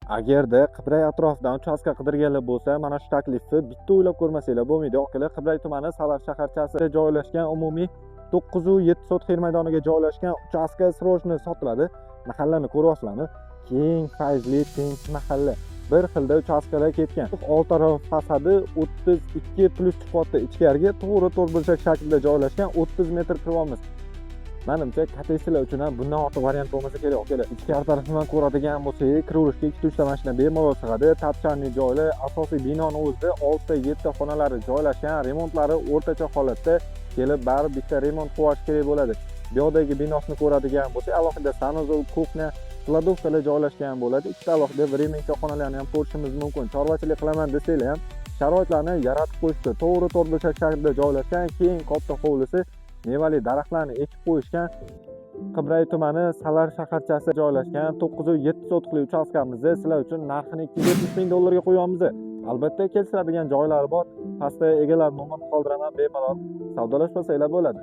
Agarda Qibray atrofidan uchastka qidirganlar bo'lsa, mana shu taklifni bitta o'ylab ko'rmasanglar bo'lmaydi. Akalar, Qibray tumani Salar shaharchasida joylashgan umumiy 907 sotix yer maydoniga joylashgan uchastka srojni sotiladi. Mahallani ko'ryapsizlarmi? Keng, fayzli, tinch mahalla. Bir xilda uchastkalar ketgan. Old taraf fasadi 32+ chiqyapti. Ichkariga to'g'ri burchak shaklida joylashgan 30 metr kiryapmiz. Menimcha kattasilar uchun ham bundan ortiq variant bo'lmasa kerak. Akalar, ichkari tarafdan ko'radigan bo'lsak, kiraverishga 2-3 ta mashina bemalol sig'adi. Tapchanli joylar, asosiy binoning o'zida 6-7 ta xonalari joylashgan, remontlari o'rtacha holatda. Kelib baribir bitta remont qilish kerak bo'ladi. Bu yoqdagi binosini ko'radigan bo'lsak, alohida sanuzol, kuxnya, kladovkalar joylashgan bo'ladi. Ikkita alohida временка xonalarni ham ko'rishimiz mumkin. Chorvachilik qilaman desanglar ham sharoitlarni yaratib qo'yishdi. To'g'ri burchak shaklida joylashgan, keng katta hovlisi, mevali daraxtlarni ekib qo'yishgan. Qibray tumani Salar shaharchasida joylashgan 907 sotixli uchastkamizda sizlar uchun narxini 270 ming dollarga qo'yamiz. Albatta keltiradigan joylari bor. Pastda egalar nomerini qoldiraman, bemalol savdolashmasanglar bo'ladi.